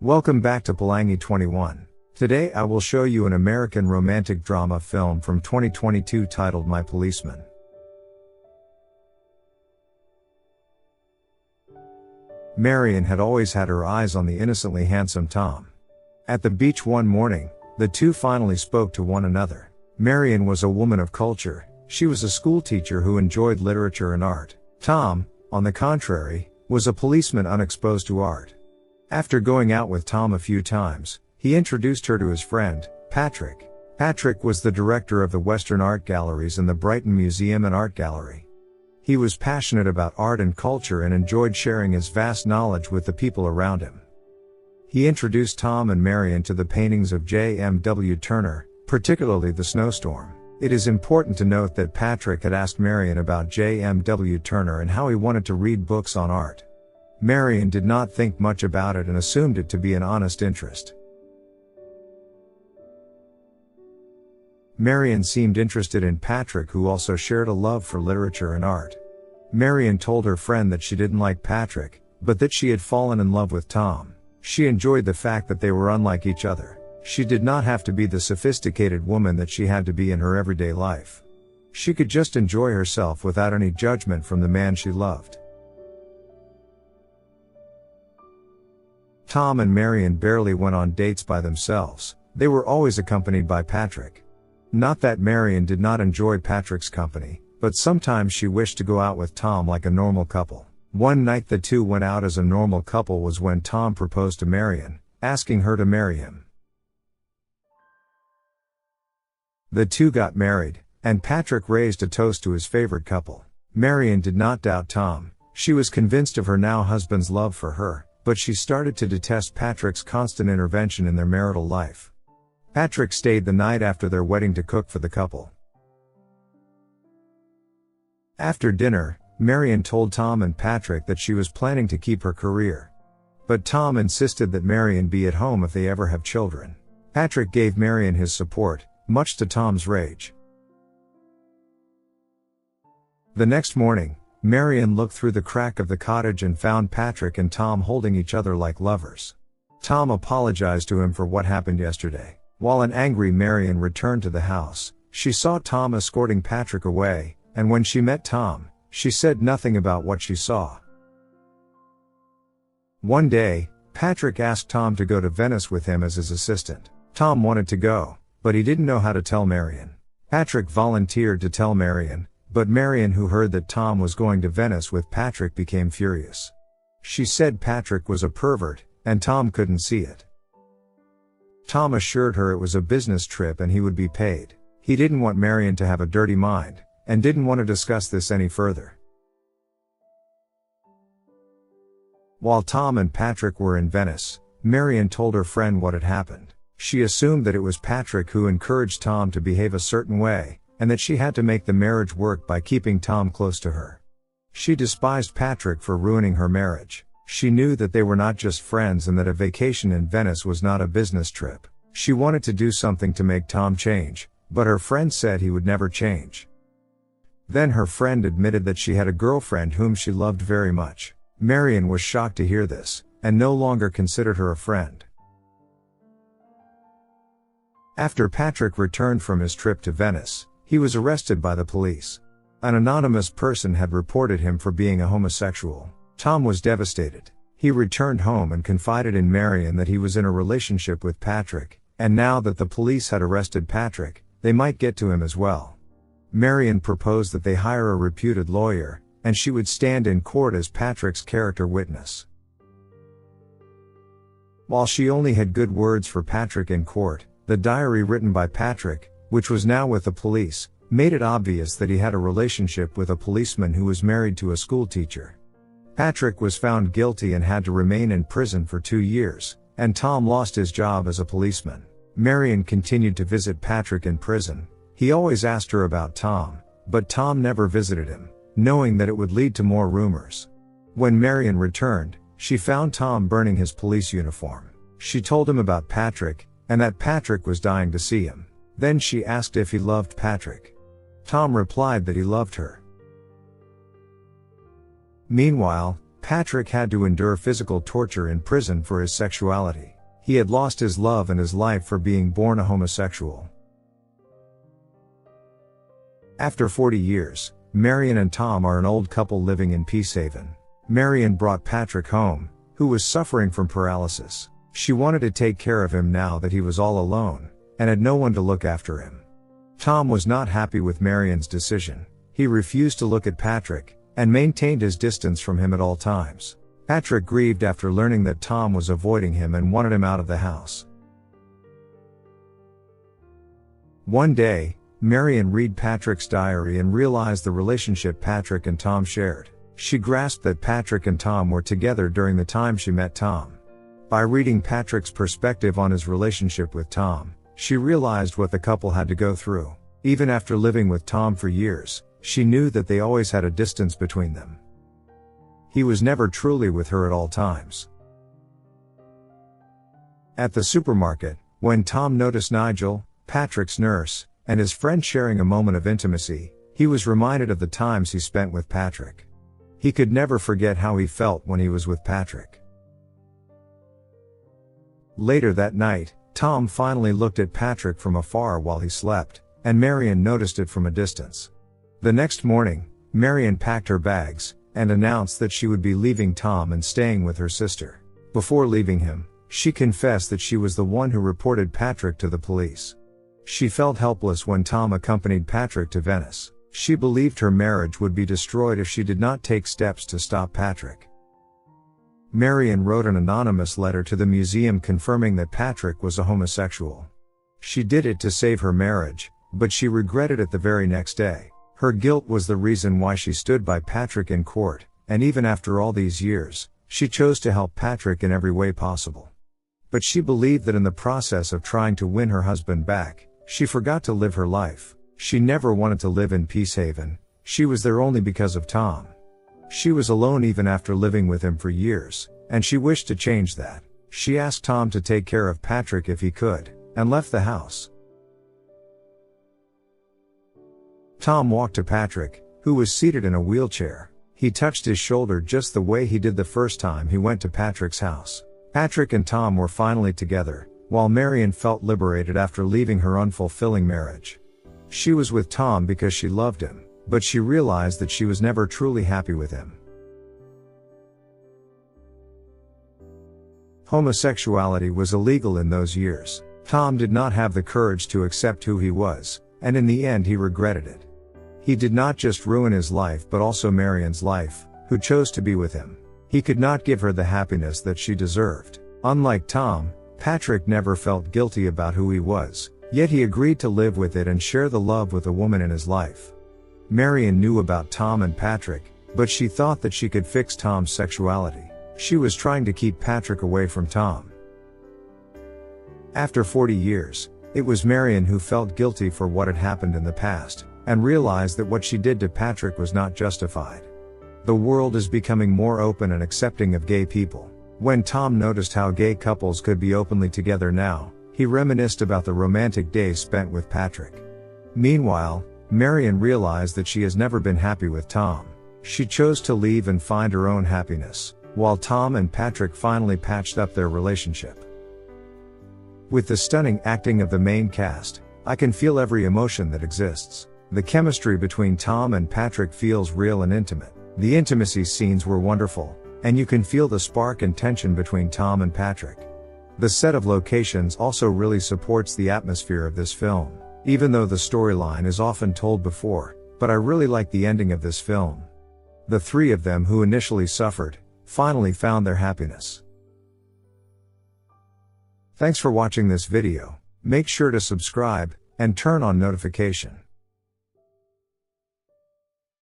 Welcome back to Pelangi 21. Today I will show you an American romantic drama film from 2022 titled My Policeman. Marion had always had her eyes on the innocently handsome Tom. At the beach one morning, the two finally spoke to one another. Marion was a woman of culture. She was a school teacher who enjoyed literature and art. Tom, on the contrary, was a policeman unexposed to art. After going out with Tom a few times, he introduced her to his friend, Patrick. Patrick was the director of the Western Art Galleries and the Brighton Museum and Art Gallery. He was passionate about art and culture and enjoyed sharing his vast knowledge with the people around him. He introduced Tom and Marion to the paintings of J.M.W. Turner, particularly The Snowstorm. It is important to note that Patrick had asked Marion about J.M.W. Turner and how he wanted to read books on art. Marion did not think much about it and assumed it to be an honest interest. Marion seemed interested in Patrick, who also shared a love for literature and art. Marion told her friend that she didn't like Patrick, but that she had fallen in love with Tom. She enjoyed the fact that they were unlike each other. She did not have to be the sophisticated woman that she had to be in her everyday life. She could just enjoy herself without any judgment from the man she loved. Tom and Marion barely went on dates by themselves. They were always accompanied by Patrick. Not that Marion did not enjoy Patrick's company, but sometimes she wished to go out with Tom like a normal couple. One night the two went out as a normal couple was when Tom proposed to Marion, asking her to marry him. The two got married, and Patrick raised a toast to his favorite couple. Marion did not doubt Tom. She was convinced of her now husband's love for her, but she started to detest Patrick's constant intervention in their marital life. Patrick stayed the night after their wedding to cook for the couple. After dinner, Marion told Tom and Patrick that she was planning to keep her career. But Tom insisted that Marion be at home if they ever have children. Patrick gave Marion his support, much to Tom's rage. The next morning, Marion looked through the crack of the cottage and found Patrick and Tom holding each other like lovers. Tom apologized to him for what happened yesterday. While an angry Marion returned to the house, she saw Tom escorting Patrick away, and when she met Tom, she said nothing about what she saw. One day, Patrick asked Tom to go to Venice with him as his assistant. Tom wanted to go, but he didn't know how to tell Marion. Patrick volunteered to tell Marion, but Marion, who heard that Tom was going to Venice with Patrick, became furious. She said Patrick was a pervert, and Tom couldn't see it. Tom assured her it was a business trip and he would be paid. He didn't want Marion to have a dirty mind, and didn't want to discuss this any further. While Tom and Patrick were in Venice, Marion told her friend what had happened. She assumed that it was Patrick who encouraged Tom to behave a certain way, and that she had to make the marriage work by keeping Tom close to her. She despised Patrick for ruining her marriage. She knew that they were not just friends and that a vacation in Venice was not a business trip. She wanted to do something to make Tom change, but her friend said he would never change. Then her friend admitted that she had a girlfriend whom she loved very much. Marion was shocked to hear this, and no longer considered her a friend. After Patrick returned from his trip to Venice, he was arrested by the police. An anonymous person had reported him for being a homosexual. Tom was devastated. He returned home and confided in Marion that he was in a relationship with Patrick, and now that the police had arrested Patrick, they might get to him as well. Marion proposed that they hire a reputed lawyer, and she would stand in court as Patrick's character witness. While she only had good words for Patrick in court, the diary written by Patrick, which was now with the police, made it obvious that he had a relationship with a policeman who was married to a school teacher. Patrick was found guilty and had to remain in prison for 2 years, and Tom lost his job as a policeman. Marion continued to visit Patrick in prison. He always asked her about Tom, but Tom never visited him, knowing that it would lead to more rumors. When Marion returned, she found Tom burning his police uniform. She told him about Patrick, and that Patrick was dying to see him. Then she asked if he loved Patrick. Tom replied that he loved her. Meanwhile, Patrick had to endure physical torture in prison for his sexuality. He had lost his love and his life for being born a homosexual. After 40 years, Marion and Tom are an old couple living in Peacehaven. Marion brought Patrick home, who was suffering from paralysis. She wanted to take care of him now that he was all alone, and had no one to look after him. Tom was not happy with Marion's decision. He refused to look at Patrick, and maintained his distance from him at all times. Patrick grieved after learning that Tom was avoiding him and wanted him out of the house. One day, Marion read Patrick's diary and realized the relationship Patrick and Tom shared. She grasped that Patrick and Tom were together during the time she met Tom. By reading Patrick's perspective on his relationship with Tom, she realized what the couple had to go through. Even after living with Tom for years, she knew that they always had a distance between them. He was never truly with her at all times. At the supermarket, when Tom noticed Nigel, Patrick's nurse, and his friend sharing a moment of intimacy, he was reminded of the times he spent with Patrick. He could never forget how he felt when he was with Patrick. Later that night, Tom finally looked at Patrick from afar while he slept, and Marion noticed it from a distance. The next morning, Marion packed her bags, and announced that she would be leaving Tom and staying with her sister. Before leaving him, she confessed that she was the one who reported Patrick to the police. She felt helpless when Tom accompanied Patrick to Venice. She believed her marriage would be destroyed if she did not take steps to stop Patrick. Marion wrote an anonymous letter to the museum confirming that Patrick was a homosexual. She did it to save her marriage, but she regretted it the very next day. Her guilt was the reason why she stood by Patrick in court, and even after all these years, she chose to help Patrick in every way possible. But she believed that in the process of trying to win her husband back, she forgot to live her life. She never wanted to live in Peacehaven. She was there only because of Tom. She was alone even after living with him for years, and she wished to change that. She asked Tom to take care of Patrick if he could, and left the house. Tom walked to Patrick, who was seated in a wheelchair. He touched his shoulder just the way he did the first time he went to Patrick's house. Patrick and Tom were finally together, while Marion felt liberated after leaving her unfulfilling marriage. She was with Tom because she loved him, but she realized that she was never truly happy with him. Homosexuality was illegal in those years. Tom did not have the courage to accept who he was, and in the end he regretted it. He did not just ruin his life but also Marion's life, who chose to be with him. He could not give her the happiness that she deserved. Unlike Tom, Patrick never felt guilty about who he was, yet he agreed to live with it and share the love with a woman in his life. Marion knew about Tom and Patrick, but she thought that she could fix Tom's sexuality. She was trying to keep Patrick away from Tom. After 40 years, it was Marion who felt guilty for what had happened in the past, and realized that what she did to Patrick was not justified. The world is becoming more open and accepting of gay people. When Tom noticed how gay couples could be openly together now, he reminisced about the romantic days spent with Patrick. Meanwhile, Marion realized that she has never been happy with Tom. She chose to leave and find her own happiness, while Tom and Patrick finally patched up their relationship. With the stunning acting of the main cast, I can feel every emotion that exists. The chemistry between Tom and Patrick feels real and intimate. The intimacy scenes were wonderful, and you can feel the spark and tension between Tom and Patrick. The set of locations also really supports the atmosphere of this film, even though the storyline is often told before, but I really like the ending of this film. The three of them who initially suffered, finally found their happiness. Thanks for watching this video. Make sure to subscribe, and turn on notification.